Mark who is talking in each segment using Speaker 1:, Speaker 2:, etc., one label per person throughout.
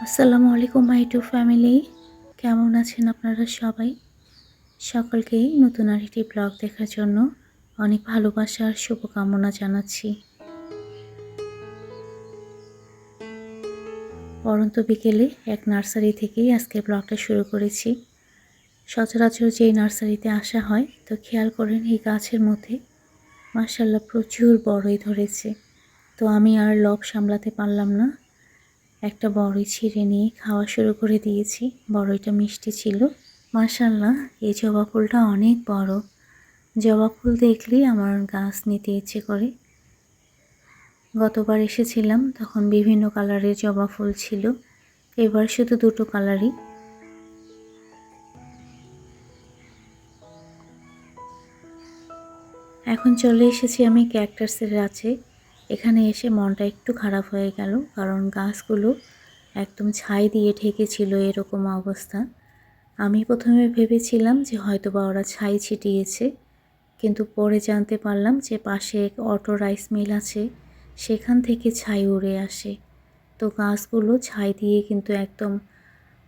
Speaker 1: আসসালামু আলাইকুম মাই to family. কেমন আছেন আপনারা সবাই? সকলকেই নতুন আরেকটি ব্লগ দেখার জন্য অনেক ভালোবাসা আর শুভকামনা জানাচ্ছি। পড়ন্ত বিকেলে এক নার্সারি থেকেই আজকে ব্লগটা শুরু করেছি। সচরাচর যেই নার্সারিতে আসা হয় তো খেয়াল করেন এই গাছের মধ্যে মাশাআল্লাহ প্রচুর বড়ই ধরেছে। তো আমি আর লোভ সামলাতে পারলাম না, একটা বড়ই ছিঁড়ে নিয়ে খাওয়া শুরু করে দিয়েছি। বড়ইটা মিষ্টি ছিল। মাশাআল্লাহ, এই জবা ফুলটা অনেক বড়। জবা ফুল দেখলেই আমার গাছ নিতে ইচ্ছে করে। গতবার এসেছিলাম তখন বিভিন্ন কালারের জবা ফুল ছিল, এবার শুধু দুটো কালারই। এখন চলে এসেছি আমি ক্যাকটাসের গাছে। এখানে এসে মনটা একটু খারাপ হয়ে গেল, কারণ গাছগুলো একদম ছাই দিয়ে ঢেকেছিল, এরকম অবস্থা। আমি প্রথমে ভেবেছিলাম যে হয়তোবা ওরা ছাই ছিটিয়েছে, কিন্তু পরে জানতে পারলাম যে পাশে এক অটো রাইস মিল আছে, সেখান থেকে ছাই উড়ে আসে। তো গাছগুলো ছাই দিয়ে কিন্তু একদম,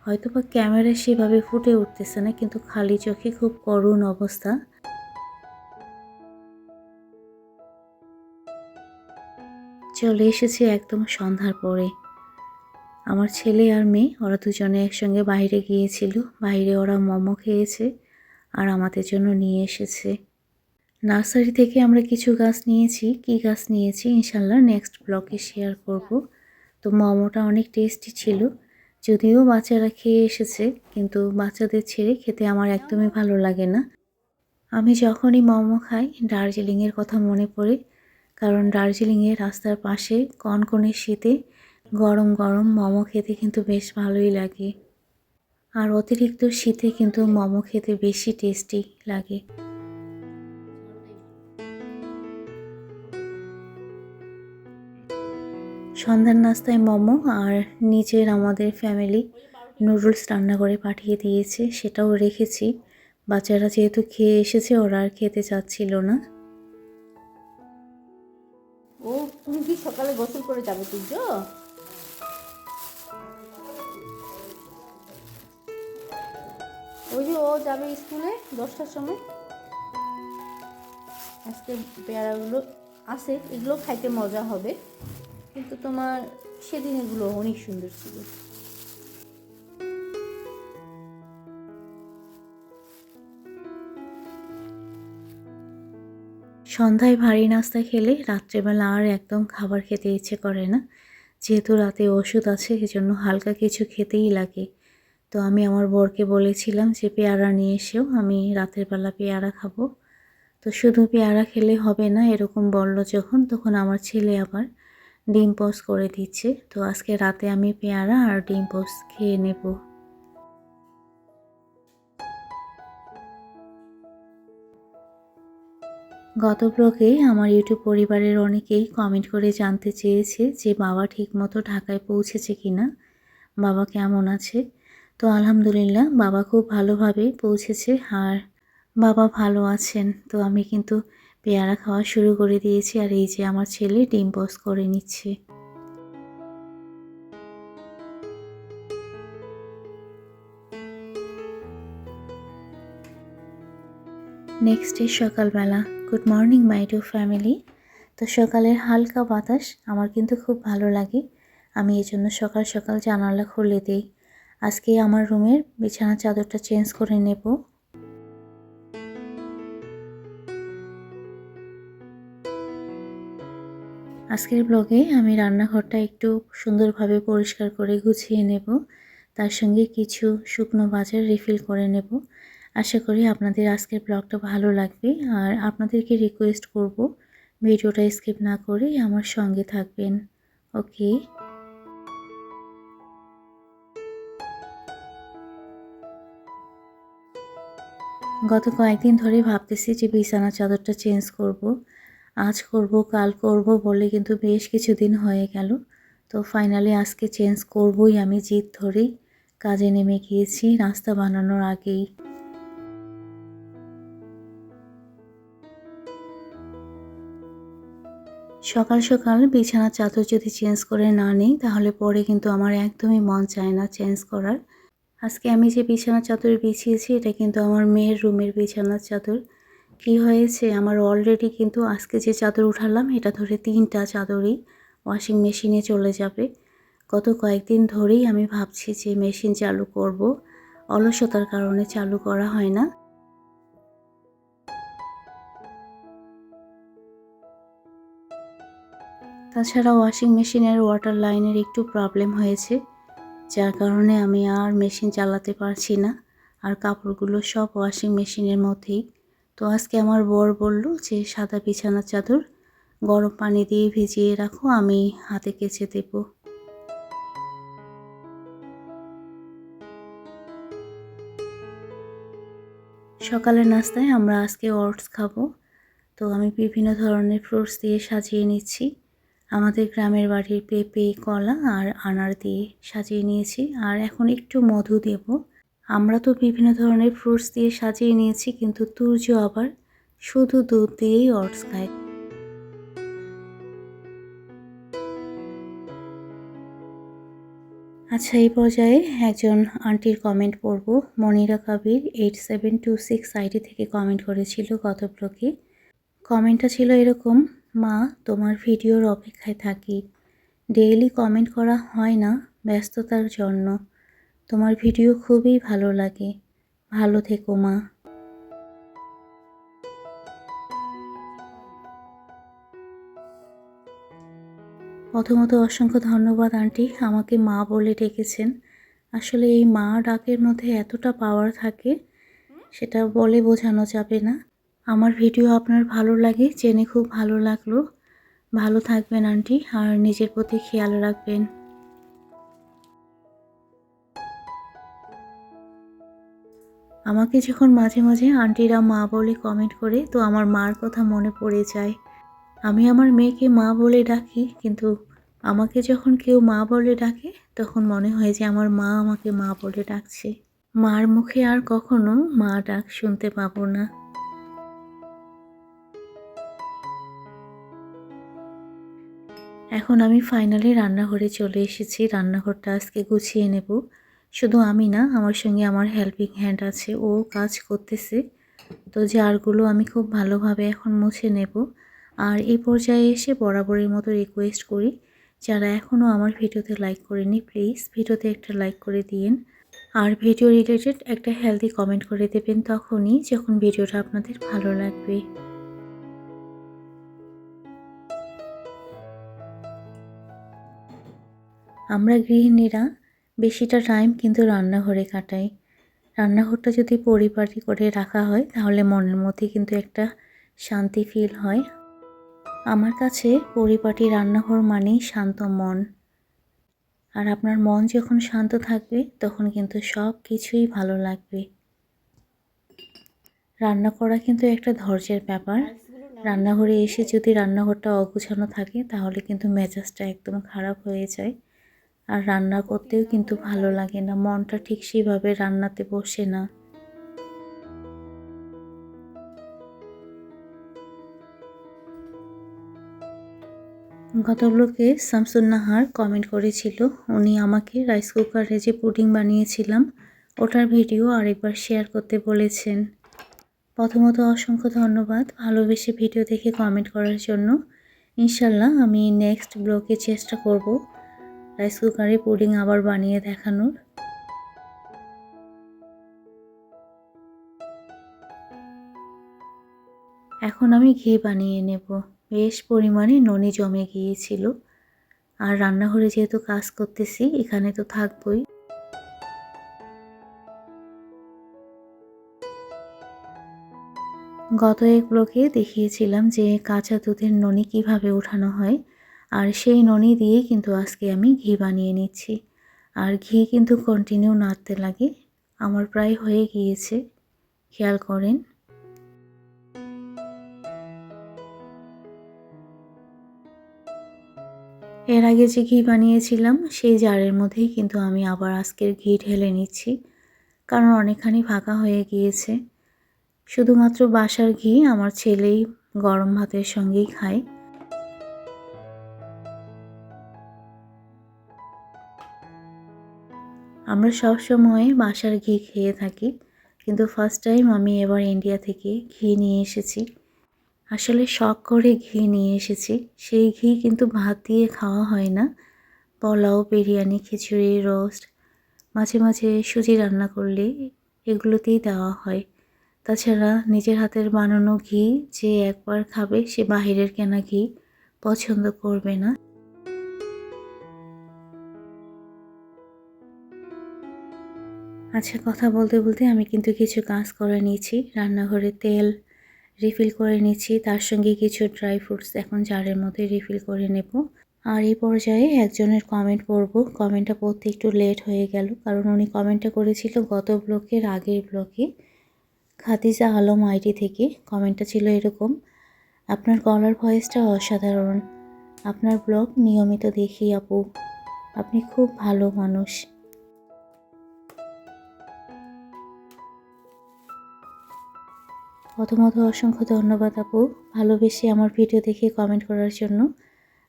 Speaker 1: হয়তোবা ক্যামেরায় সেভাবে ফুটে উঠতেছে না, কিন্তু খালি চোখে খুব করুণ অবস্থা। চলে এসেছি একদম সন্ধ্যার পরে। আমার ছেলে আর মেয়ে ওরা দুজনে একসঙ্গে বাইরে গিয়েছিল। বাইরে ওরা মোমো খেয়েছে আর আমাদের জন্য নিয়ে এসেছে। নার্সারি থেকে আমরা কিছু গাছ নিয়েছি। কি গাছ নিয়েছি ইনশাল্লাহ নেক্সট ব্লগে শেয়ার করব। তো মোমোটা অনেক টেস্টি ছিল, যদিও বাচ্চারা খেয়ে এসেছে, কিন্তু বাচ্চাদের ছেড়ে খেতে আমার একদমই ভালো লাগে না। আমি যখনই মোমো খাই দার্জিলিংয়ের কথা মনে পড়ে, কারণ দার্জিলিংয়ের রাস্তার পাশে কনকনে শীতে গরম গরম মোমো খেতে কিন্তু বেশ ভালোই লাগে। আর অতিরিক্ত শীতে কিন্তু মোমো খেতে বেশি টেস্টি লাগে। সন্ধ্যার নাস্তায় মোমো আর নিচের আমাদের ফ্যামিলি নুডলস রান্না করে পাঠিয়ে দিয়েছে, সেটাও রেখেছি। বাচ্চারা যেহেতু খেয়ে এসেছে ওরা আর খেতে চাচ্ছিল না।
Speaker 2: ও, তুমি কি সকালে গোসল করে যাবে তুর্য? ওই যে ও যাবে স্কুলে 10টার সময়। আজকে পেয়ারাগুলো আছে, এগুলো খাইতে মজা হবে, কিন্তু তোমার সেদিন এগুলো অনেক সুন্দর ছিল।
Speaker 1: সন্ধ্যায় ভারী নাস্তা খেলে রাত্রেবেলা আর একদম খাবার খেতে ইচ্ছে করে না। যেহেতু রাতে ওষুধ আছে এজন্য হালকা কিছু খেতেই লাগে। তো আমি আমার বরকে বলেছিলাম যে পেয়ারা নিয়ে এসেও, আমি রাতের বেলা পেয়ারা খাবো। তো শুধু পেয়ারা খেলে হবে না এরকম বলল যখন, তখন আমার ছেলে আবার ডিম পোস্ট করে দিচ্ছে। তো আজকে রাতে আমি পেয়ারা আর ডিম পোস্ট খেয়ে নেব। গত ব্লগে আমার ইউটিউব পরিবারের অনেকেই কমেন্ট করে জানতে চেয়েছে যে বাবা ঠিকমতো ঢাকায় পৌঁছেছে কিনা, বাবা কেমন আছে। তো আলহামদুলিল্লাহ বাবা খুব ভালোভাবে পৌঁছেছে আর বাবা ভালো আছেন। তো আমি কিন্তু পেয়ারা খাওয়া শুরু করে দিয়েছি, আর এই যে আমার ছেলে ডিম পোস্ট করে নিচ্ছে। নেক্সট ডে সকালবেলা। Good morning my to family. তো সকালের হালকা বাতাস আমার কিন্তু খুব ভালো লাগে, আমি এই জন্য সকাল সকাল জানালা খুলে দিই। আজকে আমার রুমের বিছানার চাদরটা চেঞ্জ করে নেব। আজকের ব্লগে আমি রান্নাঘরটা একটু সুন্দরভাবে পরিষ্কার করে গুছিয়ে নেব, তার সঙ্গে কিছু শুকনো বাজার রিফিল করে নেব। আশা করি আপনাদের আজকের ব্লগটা ভালো লাগবে, আর আপনাদেরকে রিকোয়েস্ট করব ভিডিওটা স্কিপ না করে আমার সঙ্গে থাকবেন। ওকে। গত কয়েকদিন ধরে ভাবতেছি যে বিছানার চাদরটা চেঞ্জ করব। আজ করব কাল করব বলে কিন্তু বেশ কিছুদিন হয়ে গেল। তো ফাইনালি আজকে চেঞ্জ করবই, আমি জিদ ধরেই কাজে নেমে গিয়েছি নাস্তা বানানোর আগেই। সকাল সকাল বিছানার চাদর যদি চেঞ্জ করে না নিই তাহলে পরে কিন্তু আমার একদমই মন চায় না চেঞ্জ করার। আজকে আমি যে বিছানার চাদর বিছিয়েছি এটা কিন্তু আমার মেয়ের রুমের বিছানার চাদর। কি হয়েছে, আমার অলরেডি কিন্তু আজকে যে চাদর উঠালাম এটা ধরে 3টা চাদরই ওয়াশিং মেশিনে চলে যাবে। গত কয়েকদিন ধরেই আমি ভাবছি যে মেশিন চালু করব, অলসতার কারণে চালু করা হয় না। তাছাড়া ওয়াশিং মেশিনের ওয়াটার লাইনের একটু প্রবলেম হয়েছে, যার কারণে আমি আর মেশিন চালাতে পারছি না। আর কাপড়গুলো সব ওয়াশিং মেশিনের মধ্যেই। তো আজকে আমার বর বলল যে সাদা বিছানার চাদর গরম পানি দিয়ে ভিজিয়ে রাখো, আমি হাতে কেচে দেব। সকালের নাস্তায় আমরা আজকে ওটস খাবো। তো আমি বিভিন্ন ধরনের ফ্রুটস দিয়ে সাজিয়ে নিচ্ছি। আমাদের গ্রামের বাড়ির পেঁপে, কলা আর আনার দিয়ে সাজিয়ে নিয়েছি। আর এখন একটু মধু দেব। আমরা তো বিভিন্ন ধরনের ফ্রুটস দিয়ে সাজিয়ে নিয়েছি, কিন্তু তুর্য আবার শুধু দুধ দিয়েই ওটস খায়। আচ্ছা, এই পর্যায়ে একজন আন্টির কমেন্ট পড়ব। মনিরা কাবির 8726 আইডি থেকে কমেন্ট করেছিল গত ব্লগে। কমেন্টটা ছিল এরকম: মা, তোমার ভিডিওর অপেক্ষায় থাকি। ডেইলি কমেন্ট করা হয় না ব্যস্ততার জন্য। তোমার ভিডিও খুবই ভালো লাগে। ভালো থেকো মা। প্রথমত অসংখ্য ধন্যবাদ আন্টি, আমাকে মা বলে ডেকেছেন। আসলে এই মা ডাকের মধ্যে এতটা পাওয়ার থাকে, সেটা বলে বোঝানো যাবে না। আমার ভিডিও আপনার ভালো লাগে জেনে খুব ভালো লাগলো। ভালো থাকবেন আন্টি, আর নিজের প্রতি খেয়াল রাখবেন। আমাকে যখন মাঝে মাঝে আন্টিরা মা বলে কমেন্ট করে, তো আমার মার কথা মনে পড়ে যায়। আমি আমার মেয়েকে মা বলে ডাকি, কিন্তু আমাকে যখন কেউ মা বলে ডাকে তখন মনে হয় যে আমার মা আমাকে মা বলে ডাকছে। মার মুখে আর কখনো মা ডাক শুনতে পাবো না। এখন আমি ফাইনালি রান্নাঘরে চলে এসেছি। রান্নাঘরটা আজকে গুছিয়ে নেব। শুধু আমি না, আমার সঙ্গে আমার হেল্পিং হ্যান্ড আছে, ও কাজ করতেছে। তো জারগুলো আমি খুব ভালোভাবে এখন মুছে নেব। আর এই পর্যায়ে এসে বরাবরের মতো রিকোয়েস্ট করি, যারা এখনও আমার ভিডিওতে লাইক করেনি প্লিজ ভিডিওতে একটা লাইক করে দিন। আর ভিডিও রিলেটেড একটা হেলদি কমেন্ট করে দেবেন তখনই যখন ভিডিওটা আপনাদের ভালো লাগবে। আমরা গৃহিণীরা বেশিটা টাইম কিন্তু রান্নাঘরে কাটাই। রান্নাঘরটা যদি পরিপাটি করে রাখা হয় তাহলে মনের মধ্যে কিন্তু একটা শান্তি ফিল হয়। আমার কাছে পরিপাটি রান্নাঘর মানেই শান্ত মন। আর আপনার মন যখন শান্ত থাকবে তখন কিন্তু সব কিছুই ভালো লাগবে। রান্না করা কিন্তু একটা ধৈর্যের ব্যাপার। রান্নাঘরে এসে যদি রান্নাঘরটা অগোছানো থাকে তাহলে কিন্তু মেজাজটা একদম খারাপ হয়ে যায়। আর রান্না করতেও কিন্তু ভালো লাগে না, মনটা ঠিক সেইভাবে রান্নাতে বসে না। গত ব্লগে শামসুন নাহার কমেন্ট করেছিল, উনি আমাকে রাইস কুকারে যে পুডিং বানিয়েছিলাম ওটার ভিডিও আরেকবার শেয়ার করতে বলেছেন। প্রথমত অসংখ্য ধন্যবাদ ভালোবেসে ভিডিও দেখে কমেন্ট করার জন্য। ইনশাল্লাহ আমি নেক্সট ব্লগে চেষ্টা করব রাইস কুকারে পুডিং আবার বানিয়ে দেখানোর। এখন আমি ঘি বানিয়ে নেব। বেশ পরিমাণে ননি জমে গিয়েছিল। আর রান্নাঘরে যেহেতু কাজ করতেছি এখানে তো থাকবই। গত এক ব্লগে দেখিয়েছিলাম যে কাঁচা দুধের ননি কিভাবে উঠানো হয়, আর সেই ননি দিয়ে কিন্তু আজকে আমি ঘি বানিয়ে নিচ্ছি। আর ঘি কিন্তু কন্টিনিউ নাড়তে লাগে। আমার প্রায় হয়ে গিয়েছে, খেয়াল করেন। এর আগে যে ঘি বানিয়েছিলাম সেই জারের মধ্যেই কিন্তু আমি আবার আজকের ঘি ঢেলে নিচ্ছি, কারণ অনেকখানি ফাঁকা হয়ে গিয়েছে। শুধুমাত্র বাসার ঘি আমার ছেলেই গরম ভাতের সঙ্গেই খায়। আমরা সব সময় বাসার ঘি খেয়ে থাকি, কিন্তু ফার্স্ট টাইম আমি এবার ইন্ডিয়া থেকে ঘি নিয়ে এসেছি। আসলে শখ করে ঘি নিয়ে এসেছি। সেই ঘি কিন্তু ভাত দিয়ে খাওয়া হয় না। পোলাও, বিরিয়ানি, খিচুড়ি, রোস্ট, মাঝে মাঝে সুজি রান্না করলে এগুলোতেই দেওয়া হয়। তাছাড়া নিজের হাতের বানানো ঘি যে একবার খাবে সে বাহিরের কেনা ঘি পছন্দ করবে না। আচ্ছা, কথা বলতে বলতে আমি কিন্তু কিছু কাজ করে নিয়েছি। রান্নাঘরে তেল রিফিল করে নিচ্ছি, তার সঙ্গে কিছু ড্রাই ফ্রুটস এখন জারের মধ্যে রিফিল করে নেব। আর এই পর্যায়ে একজনের কমেন্ট পড়ব। কমেন্টটা পড়তে একটু লেট হয়ে গেল, কারণ উনি কমেন্টটা করেছিল গত ব্লকের আগের ব্লকে, খাদিজা আলম আইডি থেকে। কমেন্টটা ছিল এরকম: আপনার গলার ভয়েসটা অসাধারণ, আপনার ব্লগ নিয়মিত দেখি আপু, আপনি খুব ভালো মানুষ। প্রথমত অসংখ্য ধন্যবাদ আপু, ভালোবেসে আমার ভিডিও দেখে কমেন্ট করার জন্য।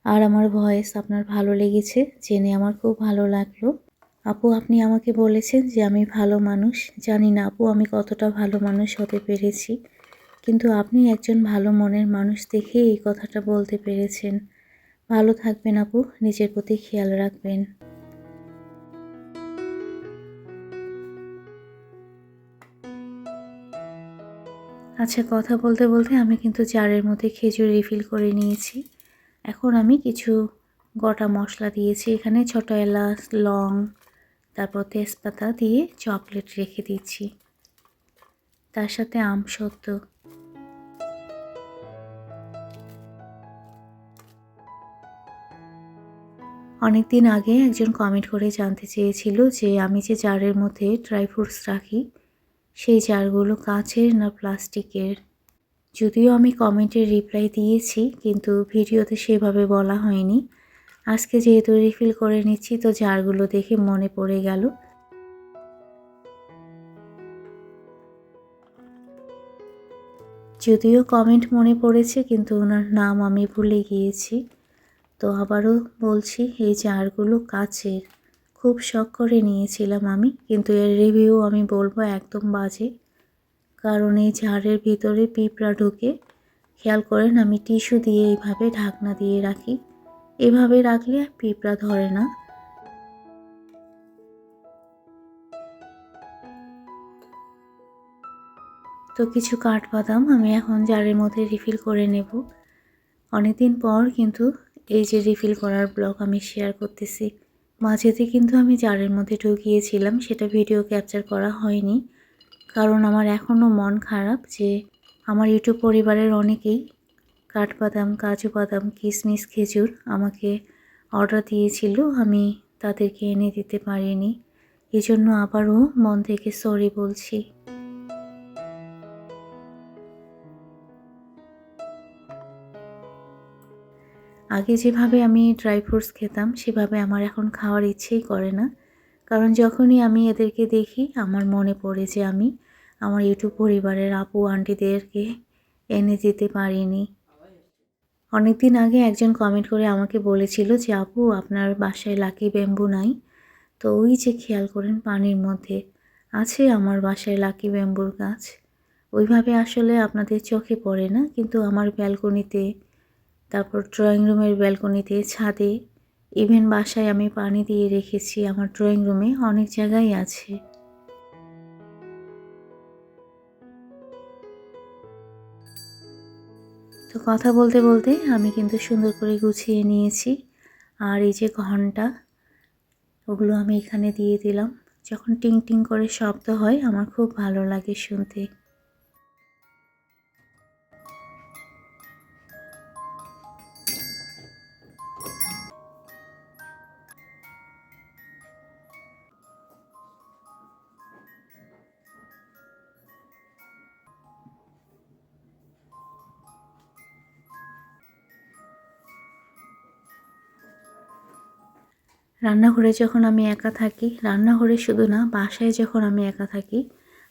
Speaker 1: আর আমার ভয়েস আপনার ভালো লেগেছে জেনে আমার খুব ভালো লাগলো। আপু, আপনি আমাকে বলেছেন যে আমি ভালো মানুষ। জানি না আপু আমি কতটা ভালো মানুষ হতে পেরেছি, কিন্তু আপনি একজন ভালো মনের মানুষ দেখে এই কথাটা বলতে পেরেছেন। ভালো থাকবেন আপু, নিজের প্রতি খেয়াল রাখবেন। আচ্ছা, কথা বলতে বলতে আমি কিন্তু জারের মধ্যে খেজুর রিফিল করে নিয়েছি। এখন আমি কিছু গোটা মশলা দিয়েছি এখানে, ছোটো এলাচ, লং, তারপর তেজপাতা দিয়ে চকলেট রেখে দিচ্ছি, তার সাথে আমসত্ত্ব। অনেকদিন আগে একজন কমেন্ট করে জানতে চেয়েছিল যে আমি যে জারের মধ্যে ড্রাই ফ্রুটস রাখি সেই জারগুলো কাচের না প্লাস্টিকের। যদিও আমি কমেন্টের রিপ্লাই দিয়েছি, কিন্তু ভিডিওতে সেভাবে বলা হয়নি। আজকে যেহেতু রিফিল করে নিচ্ছি, তো জারগুলো দেখে মনে পড়ে গেল। যদিও কমেন্ট মনে পড়েছে, কিন্তু ওনার নাম আমি ভুলে গিয়েছি। তো আবারও বলছি, এই জারগুলো কাচের, খুব শখ করে নিয়েছিলাম আমি, কিন্তু এর রিভিউ আমি বলবো একদম বাজে, কারণ এই জারের ভিতরে পিঁপড়া ঢুকে। খেয়াল করেন আমি টিস্যু দিয়ে এইভাবে ঢাকনা দিয়ে রাখি, এভাবে রাখলে পিঁপড়া ধরে না। তো কিছু কাঠবাদাম আমি এখন জারের মধ্যে রিফিল করে নেব। অনেকদিন পর কিন্তু এই যে রিফিল করার ব্লগ আমি শেয়ার করতেছি। মাঝেতে কিন্তু আমি জারের মধ্যে ঢুকিয়েছিলাম, সেটা ভিডিও ক্যাপচার করা হয়নি, কারণ আমার এখনও মন খারাপ যে আমার ইউটিউব পরিবারের অনেকেই কাঠবাদাম, কাজু বাদাম, কিশমিশ, খেজুর আমাকে অর্ডার দিয়েছিল, আমি তাদেরকে এনে দিতে পারিনি। এজন্য আবারও মন থেকে সরি বলছি। আগে যেভাবে আমি ড্রাই ফ্রুটস খেতাম সেভাবে আমার এখন খাওয়ার ইচ্ছেই করে না, কারণ যখনই আমি এদেরকে দেখি আমার মনে পড়ে যে আমি আমার ইউটিউব পরিবারের আপু আন্টিদেরকে এনে দিতে পারিনি। অনেকদিন আগে একজন কমেন্ট করে আমাকে বলেছিল যে আপু আপনার বাসায় লাকি ব্যাম্বু নাই। তো ওই যে খেয়াল করেন পানির মধ্যে আছে আমার বাসায় লাকি ব্যাম্বুর গাছ। ওইভাবে আসলে আপনাদের চোখে পড়ে না, কিন্তু আমার ব্যালকনিতে, তারপর ড্রয়িং রুমের ব্যালকনিতে, ছাদে, ইভেন বাসায় আমি পানি দিয়ে রেখেছি, আমার ড্রয়িং রুমে অনেক জায়গায় আছে। তো কথা বলতে বলতে আমি কিন্তু সুন্দর করে গুছিয়ে নিয়েছি। আর এই যে ঘন্টা, ওগুলো আমি এখানে দিয়ে দিলাম। যখন টিং টিং করে শব্দ হয় আমার খুব ভালো লাগে শুনতে। রান্নাঘরে যখন আমি একা থাকি, রান্নাঘরে শুধু না বাসায় যখন আমি একা থাকি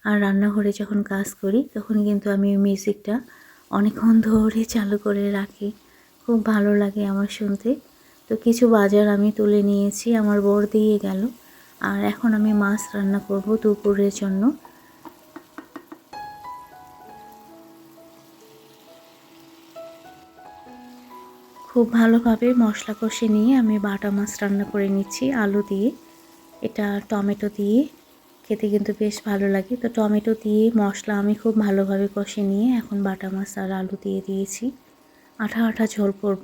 Speaker 1: আর রান্নাঘরে যখন কাজ করি, তখন কিন্তু আমি মিউজিকটা অনেকক্ষণ ধরে চালু করে রাখি। খুব ভালো লাগে আমার শুনতে। তো কিছু বাজার আমি তুলে নিয়েছি, আমার বর দিয়ে গেল। আর এখন আমি মাছ রান্না করব দুপুরের জন্য। খুব ভালোভাবে মশলা কষে নিয়ে আমি বাটা মাছ রান্না করে নিচ্ছি আলু দিয়ে। এটা টমেটো দিয়ে খেতে কিন্তু বেশ ভালো লাগে। তো টমেটো দিয়ে মশলা আমি খুব ভালোভাবে কষে নিয়ে এখন বাটা মাছ আর আলু দিয়ে দিয়েছি। আঠা আঠা ঝোল করব,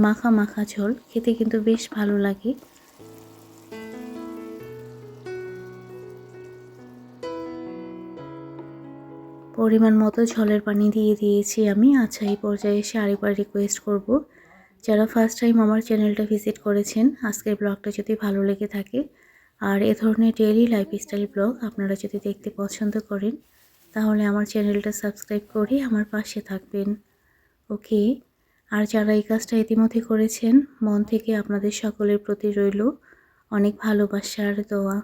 Speaker 1: মাখা মাখা ঝোল, খেতে কিন্তু বেশ ভালো লাগে। পরিমাণ মতো ঝোলের পানি দিয়ে দিয়েছি আমি। আচ্ছা, এই পর্যায়ে এসে আরেকবার রিকোয়েস্ট করব, যারা ফার্স্ট টাইম আমার চ্যানেলটা ভিজিট করেছেন, আজকের ব্লগটা যদি ভালো লেগে থাকে আর এ ধরনের ডেইলি লাইফস্টাইল ব্লগ আপনারা যদি দেখতে পছন্দ করেন, তাহলে আমার চ্যানেলটা সাবস্ক্রাইব করে আমার পাশে থাকবেন। ওকে। আর যারা এই কাজটা ইতিমধ্যে করেছেন, মন থেকে আপনাদের সকলের প্রতি রইল অনেক ভালোবাসার দোয়া।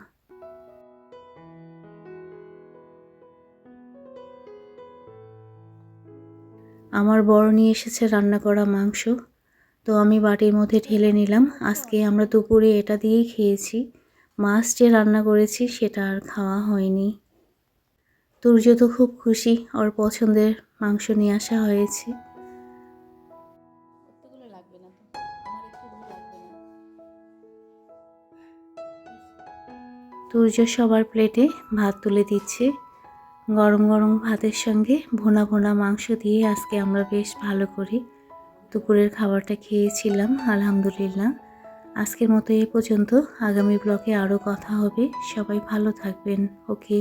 Speaker 1: আমার বড় নিয়ে এসেছে রান্না করা মাংস, তো আমি বাটির মধ্যে ঢেলে নিলাম। আজকে আমরা দুপুরে এটা দিয়েই খেয়েছি। মাছ যে রান্না করেছি সেটা আর খাওয়া হয়নি। তুর্য তো খুব খুশি, ওর পছন্দের মাংস নিয়ে আসা হয়েছে। তুর্য সবার প্লেটে ভাত তুলে দিচ্ছে। গরম গরম ভাতের সঙ্গে ভুনা ভুনা মাংস দিয়ে আজকে আমরা বেশ ভালো করে দুপুরের খাবারটা খেয়েছিলাম আলহামদুলিল্লাহ। আজকের মতো এই পর্যন্ত। আগামী ব্লগে আরও কথা হবে। সবাই ভালো থাকবেন। ওকে।